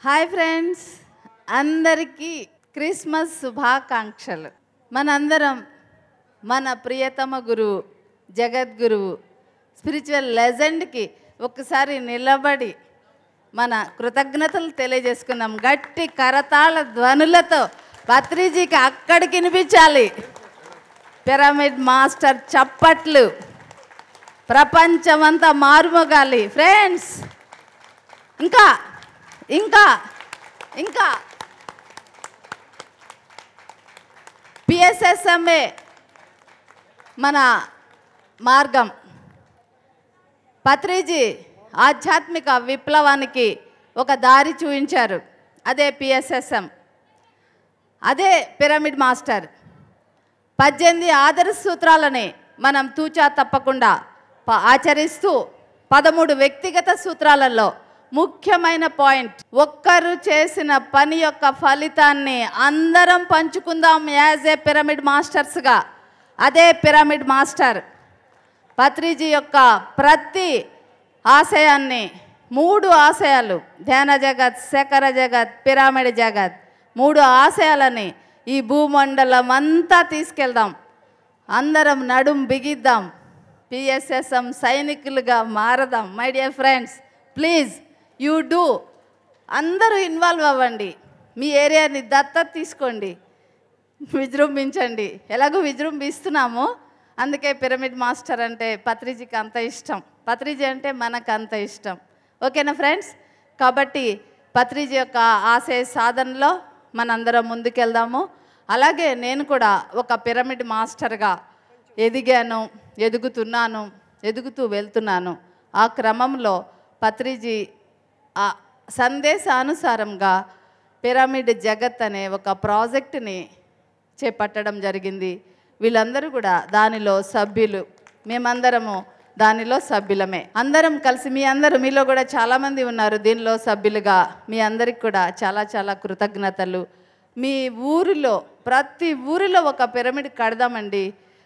Hi friends, అందరికీ Christmas శుభాకాంక్షలు. మనందరం మన ప్రియతమ గురువు, జగద్గురువు, స్పిరిచువల్ లెజెండ్కి ఒక్కసారి నిలబడి మన కృతజ్ఞతలు తెలియజేసుకుందాం. గట్టి కరతాళ ధ్వనులతో పత్రిజీకి అక్కడికి వినిపించాలి. పిరమిడ్ మాస్టర్ చప్పట్లు ప్రపంచమంతా మారుమోగాలి. ఫ్రెండ్స్, ఇంకా ఇంకా ఇంకా పిఎస్ఎస్ఎంఏ మన మార్గం. పత్రిజీ ఆధ్యాత్మిక విప్లవానికి ఒక దారి చూపించారు. అదే పిఎస్ఎస్ఎం, అదే పిరమిడ్ మాస్టర్. 18 ఆదర్శ సూత్రాలని మనం తూచా తప్పకుండా ఆచరిస్తూ 13 వ్యక్తిగత సూత్రాలలో ముఖ్యమైన పాయింట్, ఒక్కరు చేసిన పని యొక్క ఫలితాన్ని అందరం పంచుకుందాం యాజ్ ఏ పిరమిడ్ మాస్టర్స్గా. అదే పిరమిడ్ మాస్టర్ పత్రిజీ యొక్క ప్రతి ఆశయాన్ని, 3 ఆశయాలు, ధ్యాన జగత్, శేఖర జగత్, పిరమిడ్ జగత్, 3 ఆశయాలని ఈ భూమండలం అంతా తీసుకెళ్దాం. అందరం నడుం బిగిద్దాం, పిఎస్ఎస్ఎం సైనికులుగా మారదాం. My dear friends, please you do. అందరూ ఇన్వాల్వ్ అవ్వండి. మీ ఏరియాని దత్తత తీసుకోండి, విజృంభించండి. ఎలాగో విజృంభిస్తున్నాము, అందుకే పిరమిడ్ మాస్టర్ అంటే పత్రిజీకి అంత ఇష్టం, పత్రిజీ అంటే మనకు అంత ఇష్టం. ఓకేనా ఫ్రెండ్స్? కాబట్టి పత్రిజీ యొక్క ఆశయ సాధనలో మనందరం ముందుకెళ్దాము. అలాగే నేను కూడా ఒక పిరమిడ్ మాస్టర్గా ఎదిగాను, ఎదుగుతున్నాను, ఎదుగుతూ వెళ్తున్నాను. ఆ క్రమంలో పత్రిజీ సందేశానుసారంగా పిరమిడ్ జగత్ అనే ఒక ప్రాజెక్టుని చేపట్టడం జరిగింది. వీళ్ళందరూ కూడా దానిలో సభ్యులు, మేమందరము దానిలో సభ్యులమే. అందరం కలిసి, మీలో కూడా చాలామంది ఉన్నారు దీనిలో సభ్యులుగా. మీ అందరికి కూడా చాలా చాలా కృతజ్ఞతలు. మీ ఊరిలో, ప్రతి ఊరిలో ఒక పిరమిడ్ కడదామండి.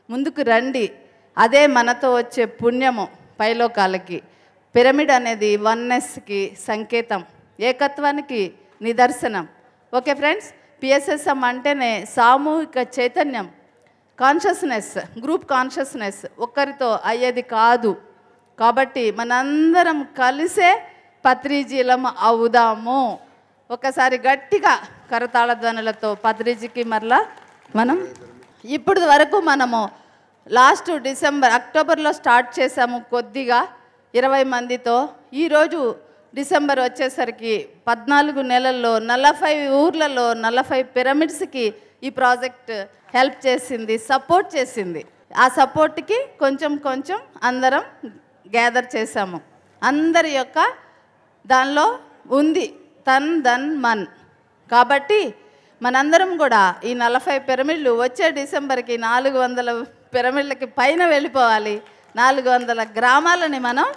ముందుకు రండి. అదే మనతో వచ్చే పుణ్యము పైలోకాలకి. పిరమిడ్ అనేది వన్నెస్కి సంకేతం, ఏకత్వానికి నిదర్శనం. ఓకే ఫ్రెండ్స్, పిఎస్ఎస్ఎం అంటేనే సామూహిక చైతన్యం, కాన్షియస్నెస్, గ్రూప్ కాన్షియస్నెస్. ఒక్కరితో అయ్యేది కాదు. కాబట్టి మనందరం కలిసే పత్రిజీలం అవుదాము. ఒకసారి గట్టిగా కరతాళ ధ్వనులతో పత్రిజీకి మరలా మనం ఇప్పుడు వరకు మనము లాస్ట్ అక్టోబర్లో స్టార్ట్ చేసాము కొద్దిగా 20 మందితో. ఈరోజు డిసెంబర్ వచ్చేసరికి 14 నెలల్లో 40 ఊర్లలో 40 పిరమిడ్స్కి ఈ ప్రాజెక్ట్ హెల్ప్ చేసింది, సపోర్ట్ చేసింది. ఆ సపోర్ట్కి కొంచెం కొంచెం అందరం గ్యాదర్ చేసాము. అందరి యొక్క దానిలో ఉంది తన్ ధన్ మన్. కాబట్టి మనందరం కూడా ఈ 40 పిరమిడ్లు వచ్చే డిసెంబర్కి 400 పిరమిడ్లకి పైన వెళ్ళిపోవాలి. 400 గ్రామాలని మనం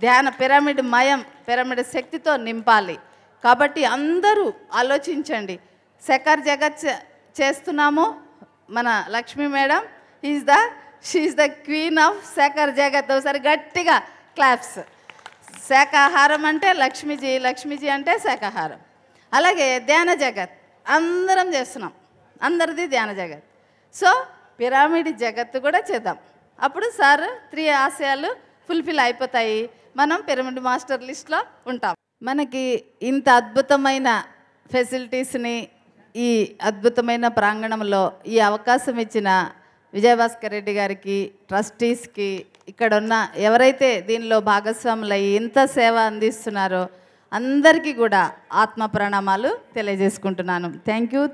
ధ్యాన పిరమిడ్ మయం, పిరమిడ్ శక్తితో నింపాలి. కాబట్టి అందరూ ఆలోచించండి. శేఖర్ జగత్ చేస్తున్నాము. మన Lakshmi madam she is the queen of Shekhar Jagat. ఒకసారి గట్టిగా క్లాప్స్. శాకాహారం అంటే లక్ష్మీజీ, లక్ష్మీజీ అంటే శాకాహారం. అలాగే ధ్యాన జగత్ అందరం చేస్తున్నాం, అందరిది ధ్యాన జగత్. సో పిరమిడ్ జగత్తు కూడా చేద్దాం. అప్పుడు సార్ 3 ఆశయాలు ఫుల్ఫిల్ అయిపోతాయి. మనం పిరమిడ్ మాస్టర్ లిస్ట్లో ఉంటాం. మనకి ఇంత అద్భుతమైన ఫెసిలిటీస్ని, ఈ అద్భుతమైన ప్రాంగణంలో ఈ అవకాశం ఇచ్చిన విజయభాస్కర్ రెడ్డి గారికి, ట్రస్టీస్కి, ఇక్కడున్న ఎవరైతే దీనిలో భాగస్వాములయ్యి ఇంత సేవ అందిస్తున్నారో అందరికీ కూడా ఆత్మ ప్రణామాలు తెలియజేసుకుంటున్నాను. Thank you.